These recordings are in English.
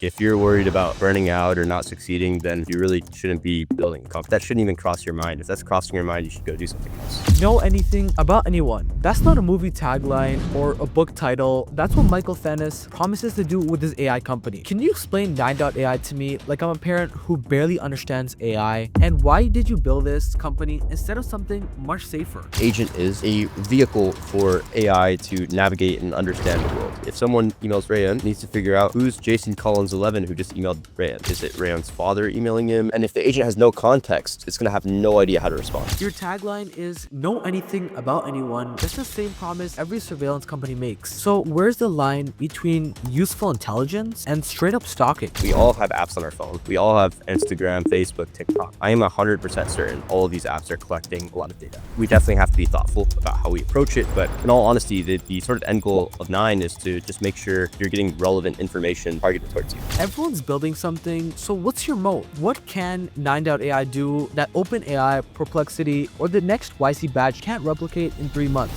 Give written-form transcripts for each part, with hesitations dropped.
If you're worried about burning out or not succeeding, then you really shouldn't be building a company. That shouldn't even cross your mind. If that's crossing your mind, you should go do something else. Know anything about anyone. That's not a movie tagline or a book title. That's what Michael Fanous promises to do with his AI company. Can you explain 9.ai to me like I'm a parent who barely understands AI? And why did you build this company instead of something much safer? Agent is a vehicle for AI to navigate and understand the world. If someone emails Rayan, needs to figure out who's Jason Collins 11 who just emailed Rayan. Is it Rayan's father emailing him? And if the agent has no context, it's going to have no idea how to respond. Your tagline is know anything about anyone. That's the same promise every surveillance company makes. So where's the line between useful intelligence and straight up stalking? We all have apps on our phone. We all have Instagram, Facebook, TikTok. I am 100% certain all of these apps are collecting a lot of data. We definitely have to be thoughtful about how we approach it, but in all honesty, the sort of end goal of 9 is to just make sure you're getting relevant information targeted towards you. Everyone's building something, so what's your moat? What can 9.ai do that OpenAI, Perplexity, or the next YC badge can't replicate in 3 months?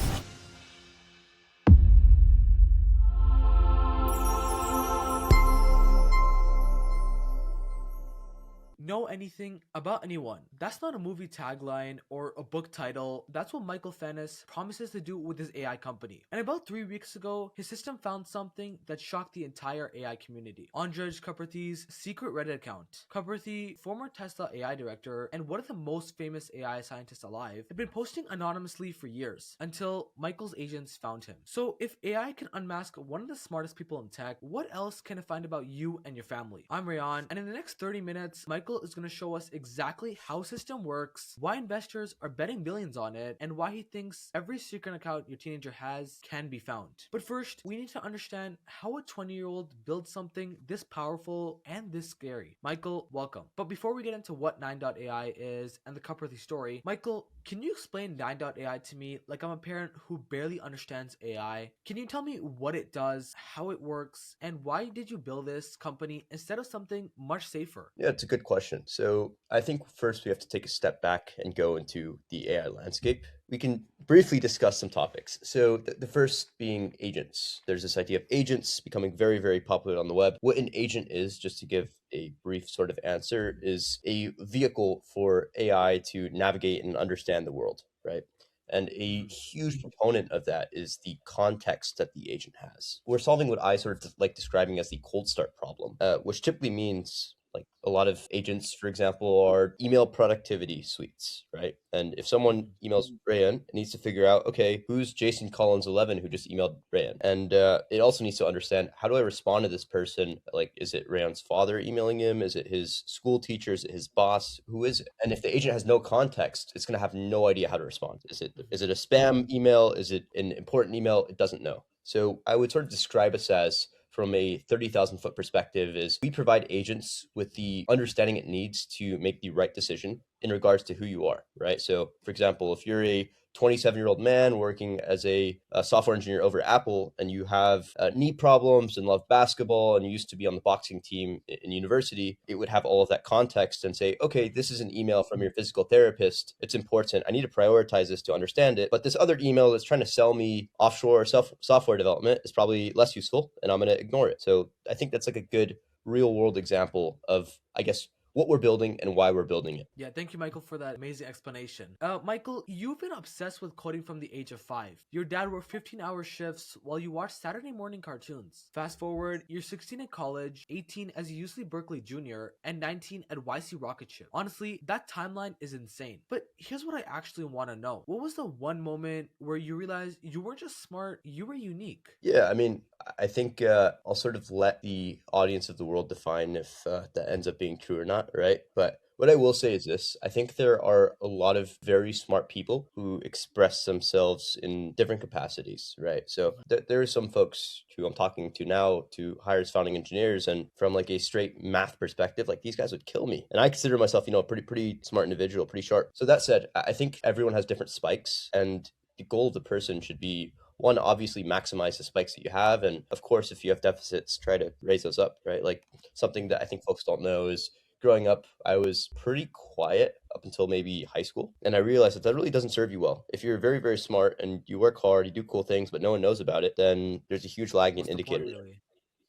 Know anything about anyone. That's not a movie tagline or a book title. That's what Michael Fanous promises to do with his AI company. And about 3 weeks ago, his system found something that shocked the entire AI community. Andrej Karpathy's secret Reddit account. Karpathy, former Tesla AI director and one of the most famous AI scientists alive, had been posting anonymously for years until Michael's agents found him. So if AI can unmask one of the smartest people in tech, what else can it find about you and your family? I'm Rayan, and in the next 30 minutes, Michael is going to show us exactly how system works, why investors are betting billions on it, and why he thinks every secret account your teenager has can be found. But first, we need to understand how a 20-year-old builds something this powerful and this scary. Michael, welcome. But before we get into what 9.ai is and the Cupworthy story, Michael, can you explain 9.ai to me like I'm a parent who barely understands AI? Can you tell me what it does, how it works, and why did you build this company instead of something much safer? Yeah, it's a good question. So I think first we have to take a step back and go into the AI landscape. We can briefly discuss some topics. So the first being agents. There's this idea of agents becoming very, very popular on the web. What an agent is, just to give a brief sort of answer, is a vehicle for AI to navigate and understand the world, right? And a huge component of that is the context that the agent has. We're solving what I sort of like describing as the cold start problem, which typically means like a lot of agents, for example, are email productivity suites, right? And if someone emails Rayan, it needs to figure out, okay, who's Jason Collins 11 who just emailed Rayan? And it also needs to understand, how do I respond to this person? Like, is it Rayan's father emailing him? Is it his school teacher? Is it his boss? Who is it? And if the agent has no context, it's going to have no idea how to respond. Is it a spam email? Is it an important email? It doesn't know. So I would sort of describe us as, from a 30,000 foot perspective, is we provide agents with the understanding it needs to make the right decision in regards to who you are, right? So for example, if you're a 27-year-old man working as a software engineer over at Apple, and you have knee problems and love basketball and you used to be on the boxing team in university, it would have all of that context and say, okay, this is an email from your physical therapist. It's important. I need to prioritize this to understand it. But this other email that's trying to sell me offshore software development is probably less useful, and I'm going to ignore it. So I think that's like a good real world example of, I guess, what we're building and why we're building it. Yeah, thank you, Michael, for that amazing explanation. Michael, you've been obsessed with coding from the age of 5. Your dad worked 15-hour shifts while you watched Saturday morning cartoons. Fast forward, you're 16 in college, 18 as a UC Berkeley junior, and 19 at YC Rocket Ship. Honestly, that timeline is insane. But here's what I actually want to know. What was the one moment where you realized you weren't just smart, you were unique? Yeah, I mean, I think I'll sort of let the audience of the world define if that ends up being true or not, right? But what I will say is this: I think there are a lot of very smart people who express themselves in different capacities, right? So there are some folks who I'm talking to now, to hire as founding engineers, and from like a straight math perspective, like these guys would kill me. And I consider myself, a pretty smart individual, pretty sharp. So that said, I think everyone has different spikes, and the goal of the person should be, one, obviously maximize the spikes that you have. And of course, if you have deficits, try to raise those up, right? Like something that I think folks don't know is, growing up, I was pretty quiet up until maybe high school. And I realized that really doesn't serve you well. If you're very, very smart and you work hard, you do cool things, but no one knows about it, then there's a huge lagging What's the point, indicator there. really?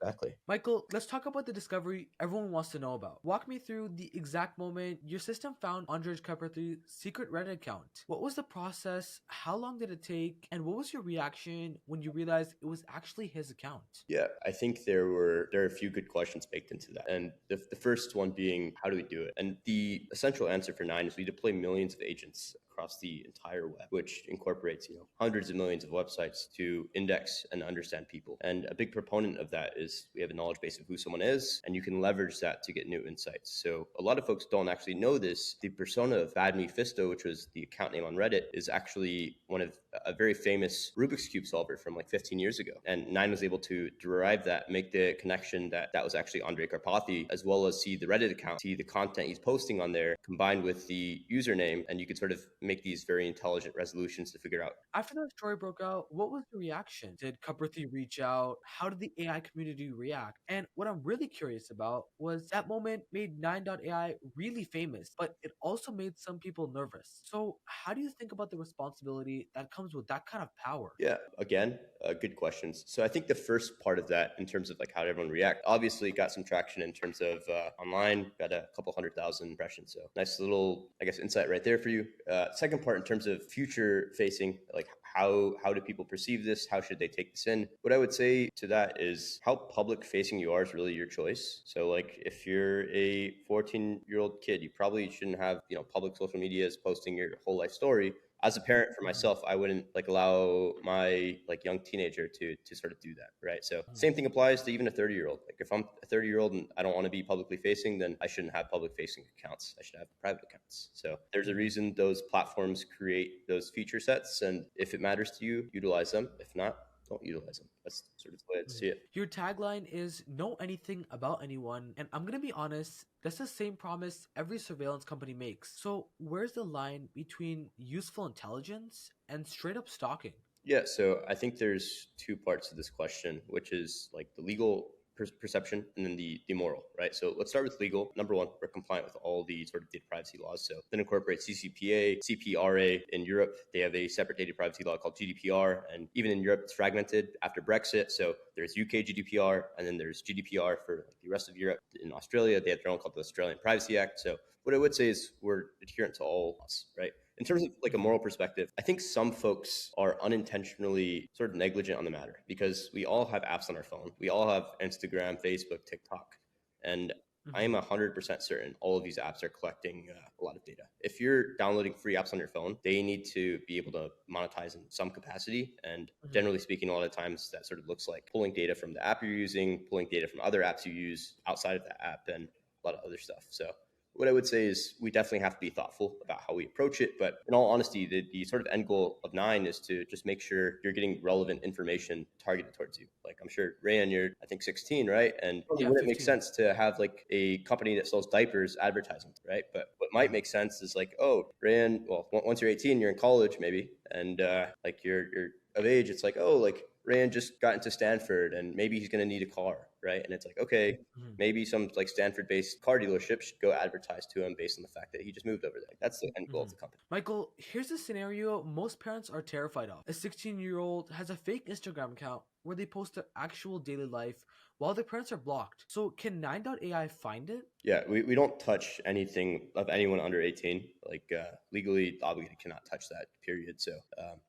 Exactly. Michael, let's talk about the discovery everyone wants to know about. Walk me through the exact moment your system found Andrej Karpathy's secret Reddit account. What was the process? How long did it take? And what was your reaction when you realized it was actually his account? Yeah, I think there are a few good questions baked into that. And the first one being, how do we do it? And the essential answer for Nine is we deploy millions of agents across the entire web, which incorporates, hundreds of millions of websites to index and understand people. And a big proponent of that is we have a knowledge base of who someone is, and you can leverage that to get new insights. So a lot of folks don't actually know this. The persona of Bad Me Fisto, which was the account name on Reddit, is actually one of a very famous Rubik's Cube solver from like 15 years ago. And Nine was able to derive that, make the connection that that was actually Andrej Karpathy, as well as see the Reddit account, see the content he's posting on there, combined with the username, and you could sort of make these very intelligent resolutions to figure out. After that story broke out, what was the reaction? Did Karpathy reach out? How did the AI community react? And what I'm really curious about was that moment made 9.ai really famous, but it also made some people nervous. So, how do you think about the responsibility that comes with that kind of power? Yeah, again, good questions. So I think the first part of that, in terms of like how did everyone react, obviously got some traction in terms of online, got a couple 100,000 impressions. So nice little, I guess, insight right there for you. Second part, in terms of future facing, like how do people perceive this? How should they take this in? What I would say to that is how public facing you are is really your choice. So like if you're a 14-year-old kid, you probably shouldn't have, public social medias posting your whole life story. As a parent for Mhm, myself, I wouldn't like allow my like young teenager to sort of do that, right? So mhm, same thing applies to even a 30-year-old. Like if I'm a 30-year-old and I don't want to be publicly facing, then I shouldn't have public facing accounts. I should have private accounts. So there's a mhm. reason those platforms create those feature sets, and if it matters to you, utilize them. If not, don't utilize them. That's sort of the way I Mhm. see it. Your tagline is know anything about anyone, and I'm gonna be honest, that's the same promise every surveillance company makes. So, where's the line between useful intelligence and straight up stalking? Yeah, so I think there's two parts to this question, which is like the legal perception and then the moral, right? So let's start with legal. Number one, we're compliant with all the sort of data privacy laws. So that incorporates CCPA, CPRA. In Europe, they have a separate data privacy law called GDPR. And even in Europe, it's fragmented after Brexit. So there's UK GDPR, and then there's GDPR for like the rest of Europe. In Australia, they have their own called the Australian Privacy Act. So what I would say is we're adherent to all laws, right? In terms of like a Mhm, moral perspective, I think some folks are unintentionally sort of negligent on the matter because we all have apps on our phone. We all have Instagram, Facebook, TikTok. And I mhm, am 100% certain all of these apps are collecting a lot of data. If you're downloading free apps on your phone, they need to be able to monetize in some capacity. And mhm. generally speaking, a lot of times that sort of looks like pulling data from the app you're using, pulling data from other apps you use outside of that app, and a lot of other stuff. So what I would say is we definitely have to be thoughtful about how we approach it. But in all honesty, the sort of end goal of Nine is to just make sure you're getting relevant information targeted towards you. Like I'm sure Rayan, you're I think 16, right? And probably Yeah, wouldn't make 15. sense to have like a company that sells diapers advertising, right? But what might Mhm, make sense is like, oh, Rayan, well, once you're 18, you're in college maybe, and like you're of age. It's like, oh, like Rayan just got into Stanford, and maybe he's going to need a car, right? And it's like, okay, mhm. maybe some like Stanford-based car dealership should go advertise to him based on the fact that he just moved over there. That's the end goal of Mhm. the company. Michael, here's a scenario most parents are terrified of. A 16-year-old has a fake Instagram account where they post their actual daily life while their parents are blocked. So, can 9.ai find it? Yeah, we don't touch anything of anyone under 18. Like legally obligated cannot touch that. Period. So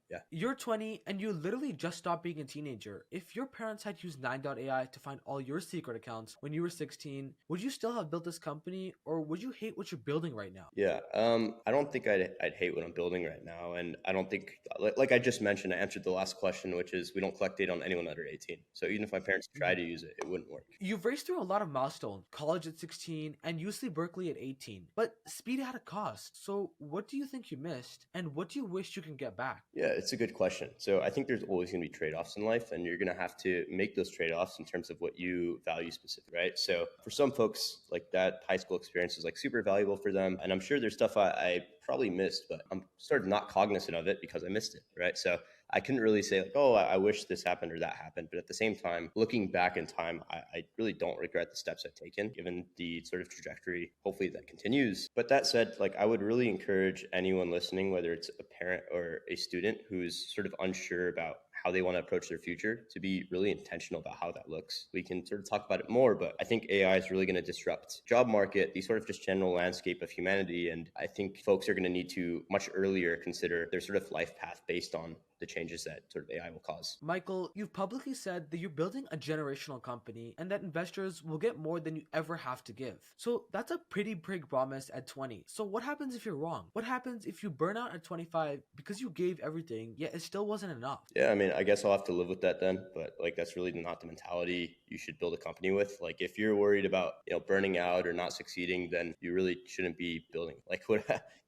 yeah. You're 20 and you literally just stopped being a teenager. If your parents had used 9.ai to find all your secret accounts when you were 16, would you still have built this company or would you hate what you're building right now? Yeah, I don't think I'd hate what I'm building right now, and I don't think like I just mentioned, I answered the last question, which is we don't collect data on anyone under 18. So even if my parents try Mhm. to use it, it wouldn't work. You've raced through a lot of milestones, college at 16 and UC Berkeley at 18. But speed had a cost. So what do you think you missed and what do you wish you can get back? Yeah, it's a good question. So I think there's always going to be trade-offs in life, and you're going to have to make those trade-offs in terms of what you value specifically, right? So for some folks, like that high school experience is like super valuable for them, and I'm sure there's stuff I probably missed, but I'm sort of not cognizant of it because I missed it, right? So I couldn't really say like, oh, I wish this happened or that happened, but at the same time, looking back in time, I really don't regret the steps I've taken, given the sort of trajectory. Hopefully that continues. But that said, like I would really encourage anyone listening, whether it's a parent or a student who's sort of unsure about how they want to approach their future, to be really intentional about how that looks. We can sort of talk about it more, but I think AI is really going to disrupt job market, the sort of just general landscape of humanity. And I think folks are going to need to much earlier consider their sort of life path based on the changes that sort of AI will cause. Michael, you've publicly said that you're building a generational company and that investors will get more than you ever have to give. So that's a pretty big promise at 20. So what happens if you're wrong? What happens if you burn out at 25 because you gave everything, yet it still wasn't enough? Yeah, I mean, I guess I'll have to live with that then, but like that's really not the mentality you should build a company with. Like if you're worried about, burning out or not succeeding, then you really shouldn't be building. Like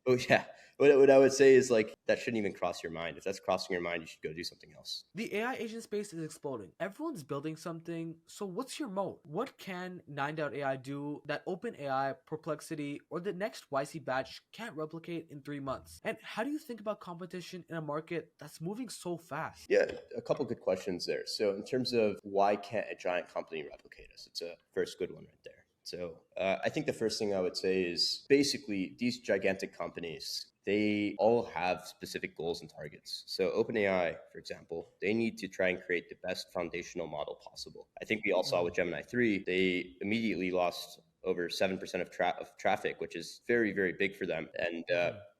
oh yeah, what I would say is like that shouldn't even cross your mind. If that's crossing your mind, you should go do something else. The AI agent space is exploding. Everyone's building something. So what's your moat? What can 9.ai do that OpenAI, Perplexity, or the next YC batch can't replicate in 3 months? And how do you think about competition in a market that's moving so fast? Yeah, a couple good questions there. So, in terms of why can't a giant company replicate us, it's a first good one right there. So, I think the first thing I would say is basically these gigantic companies, they all have specific goals and targets. So, OpenAI, for example, they need to try and create the best foundational model possible. I think we all saw with Gemini 3, they immediately lost over 7% of traffic, which is very, very big for them. And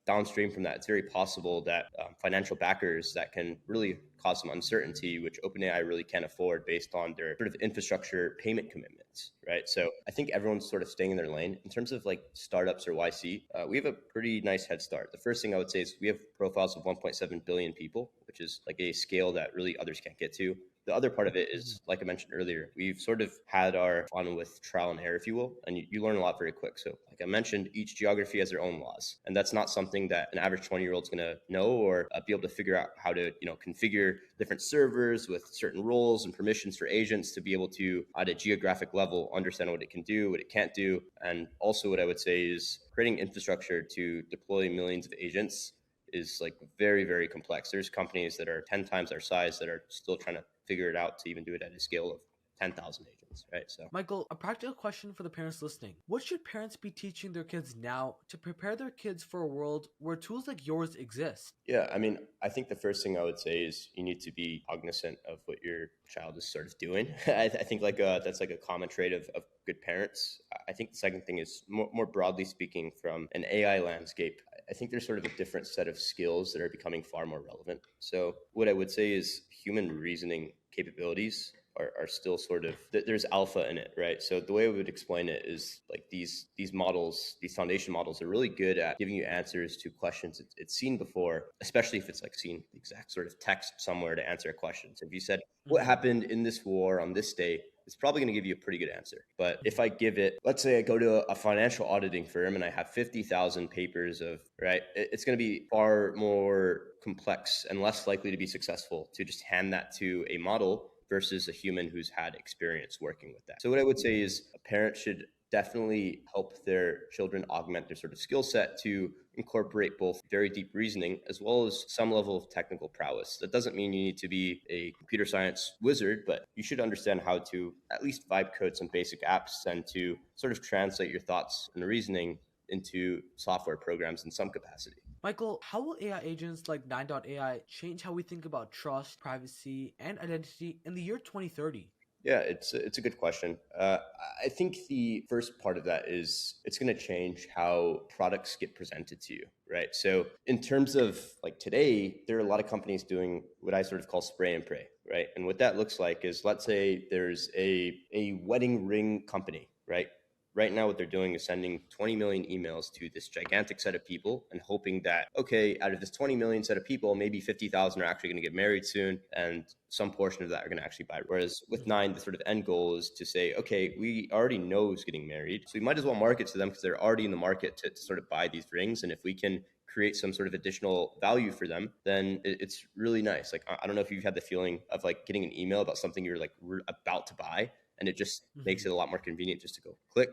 downstream from that, it's very possible that financial backers that can really cause some uncertainty, which OpenAI really can't afford based on their sort of infrastructure payment commitments, right? So I think everyone's sort of staying in their lane. In terms of like startups or YC, we have a pretty nice head start. The first thing I would say is we have profiles of 1.7 billion people, which is like a scale that really others can't get to. The other part of it is, like I mentioned earlier, we've sort of had our fun with trial and error, if you will, and you learn a lot very quick. So, like I mentioned, each geography has their own laws, and that's not something that an average 20-year-old is going to know or be able to figure out how to, configure different servers with certain roles and permissions for agents to be able to, at a geographic level, understand what it can do, what it can't do, and also what I would say is creating infrastructure to deploy millions of agents is like very, very complex. There's companies that are 10 times our size that are still trying to figure it out to even do it at a scale of 10,000 agents, right? So, Michael, a practical question for the parents listening. What should parents be teaching their kids now to prepare their kids for a world where tools like yours exist? yeah, I mean, I think the first thing I would say is you need to be cognizant of what your child is sort of doing. I think like that's like a common trait of good parents. I think the second thing is more broadly speaking from an AI landscape. I think there's sort of a different set of skills that are becoming far more relevant. So what I would say is human reasoning capabilities are still sort of there's alpha in it, right? So the way I would explain it is like these models, these foundation models are really good at giving you answers to questions it's seen before, especially if it's like seen the exact sort of text somewhere to answer a question. So if you said what happened in this war on this day, it's probably going to give you a pretty good answer. But if I give it, let's say I go to a financial auditing firm and I have 50,000 papers of, right, it's going to be far more complex and less likely to be successful to just hand that to a model versus a human who's had experience working with that. So what I would say is a parent should definitely help their children augment their sort of skill set to incorporate both very deep reasoning as well as some level of technical prowess. That doesn't mean you need to be a computer science wizard, but you should understand how to at least vibe code some basic apps and to sort of translate your thoughts and reasoning into software programs in some capacity. Michael, how will AI agents like 9.ai change how we think about trust, privacy, and identity in the year 2030? Yeah, it's a good question. I think the first part of that is it's going to change how products get presented to you, right? So in terms of like today, there are a lot of companies doing what I sort of call spray and pray, right? And what that looks like is, let's say there's a wedding ring company, right? Right now, what they're doing is sending 20 million emails to this gigantic set of people and hoping that, okay, out of this 20 million set of people, maybe 50,000 are actually going to get married soon, and some portion of that are going to actually buy. Whereas with Nine, the sort of end goal is to say, okay, we already know who's getting married, so we might as well market to them because they're already in the market to sort of buy these rings. And if we can create some sort of additional value for them, then it's really nice. Like, I don't know if you've had the feeling of like getting an email about something you're like about to buy, and it just makes it a lot more convenient just to go click.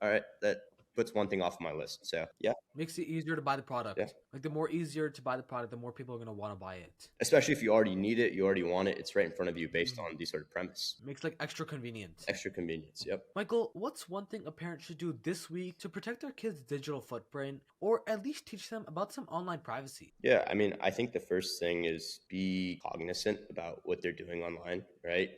All right, that puts one thing off my list. So yeah, Makes it easier to buy the yeah. product. Like the more easier to buy the product, the more people are going to want to buy it. Especially if you already need it, you already want it, it's right in front of you based Mhm. on the sort of premise. Makes like extra convenient. Extra convenience. Yep. Michael, what's one thing a parent should do this week to protect their kids' digital footprint or at least teach them about some online privacy? Yeah, I mean, I think the first thing is be cognizant about what they're doing online, right?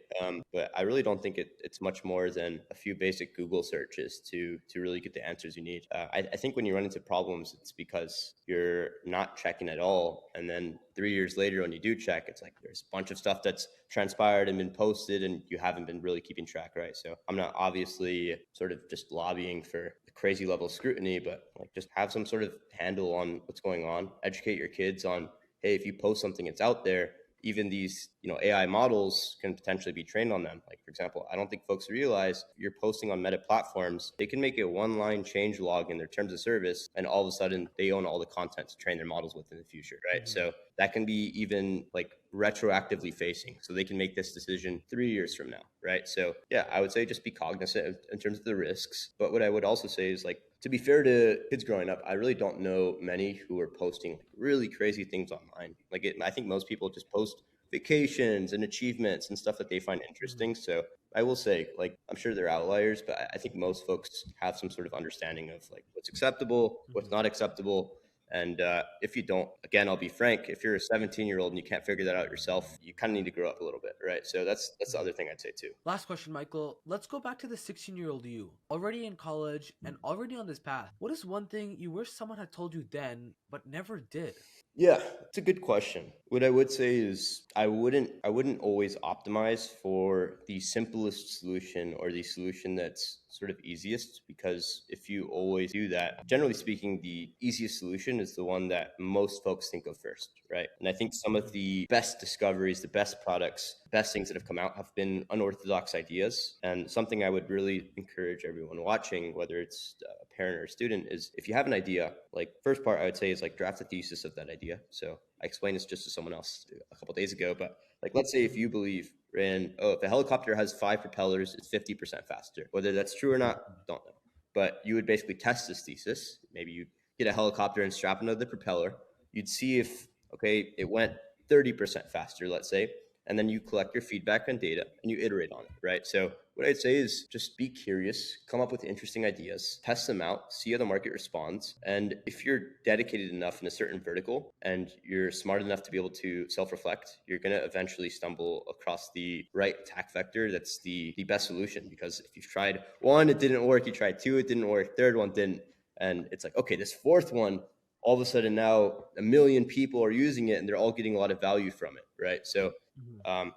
But I really don't think it's much more than a few basic Google searches to really get the answers you need. I think when you run into problems, it's because you're not checking at all, and then 3 years later, when you do check, it's like there's a bunch of stuff that's transpired and been posted, and you haven't been really keeping track, right? So I'm not obviously sort of just lobbying for the crazy level of scrutiny, but like just have some sort of handle on what's going on. Educate your kids on, hey, if you post something, it's out there. Even these, AI models can potentially be trained on them. Like, for example, I don't think folks realize you're posting on Meta platforms. They can make a one-line change log in their terms of service, and all of a sudden they own all the content to train their models with in the future, right? Mhm. So that can be even like retroactively facing. So they can make this decision 3 years from now, right? So yeah, I would say just be cognizant in terms of the risks. But what I would also say is like, to be fair to kids growing up, I really don't know many who are posting like really crazy things online. I think most people just post vacations and achievements and stuff that they find Mhm. interesting. So I will say, like, I'm sure they're outliers, but I think most folks have some sort of understanding of like what's acceptable, what's Mhm. not acceptable. And if you don't, again, I'll be frank. If you're a 17-year-old and you can't figure that out yourself, you kind of need to grow up a little bit, right? So that's the Mhm. other thing I'd say too. Last question, Michael. Let's go back to the 16-year-old you, already in college and already on this path. What is one thing you wish someone had told you then, but never did? Yeah, it's a good question. What I would say is I wouldn't always optimize for the simplest solution or the solution that's sort of easiest, because if you always do that, generally speaking, the easiest solution is the one that most folks think of first, right? And I think some of Mhm. the best discoveries, the best products, best things that have come out have been unorthodox ideas. And something I would really encourage everyone watching, whether it's a parent or a student, is if you have an idea, like first part I would say is like draft a thesis of that idea. So I explained this just to someone else a couple days ago, but like let's say if Mhm. you believe in, oh, if a helicopter has 5 propellers, it's 50% faster. Whether that's true or not, don't know. But you would basically test this thesis. Maybe you get a helicopter and strap another propeller. You'd see if, okay, it went 30% faster, let's say, and then you collect your feedback and data and you iterate on it, right? So what I'd say is just be curious, come up with interesting ideas, test them out, see how the market responds. And if you're dedicated enough in a certain vertical and you're smart enough to be able to self-reflect, you're going to eventually stumble across the right attack vector that's the best solution. Because if you've tried one, it didn't work, you tried two, it didn't work, third one didn't. And it's like, okay, this fourth one, all of a sudden now 1 million people are using it and they're all getting a lot of value from it, right? So Mhm. um,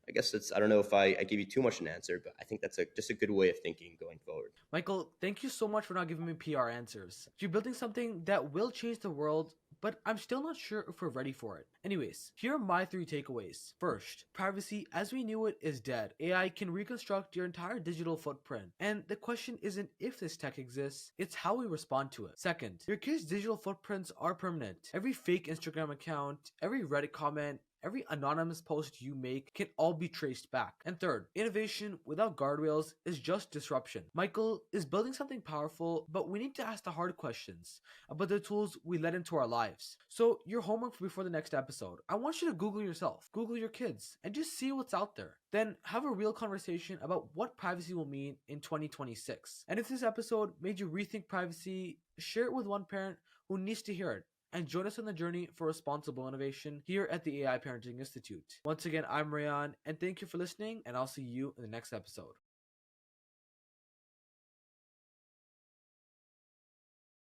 I guess that's, I don't know if I gave you too much an answer, but I think that's just a good way of thinking going forward. Michael, thank you so much for not giving me PR answers. You're building something that will change the world, but I'm still not sure if we're ready for it. Anyways, here are my three takeaways. First, privacy as we knew it is dead. AI can reconstruct your entire digital footprint, and the question isn't if this tech exists, it's how we respond to it. Second, your kids' digital footprints are permanent. Every fake Instagram account, every Reddit comment, every anonymous post you make can all be traced back. And third, innovation without guardrails is just disruption. Michael is building something powerful, but we need to ask the hard questions about the tools we let into our lives. So, your homework before the next episode, I want you to Google yourself, Google your kids, and just see what's out there. Then have a real conversation about what privacy will mean in 2026. And if this episode made you rethink privacy, share it with one parent who needs to hear it, and join us on the journey for responsible innovation here at the AI Parenting Institute. Once again, I'm Rayan, and thank you for listening, and I'll see you in the next episode.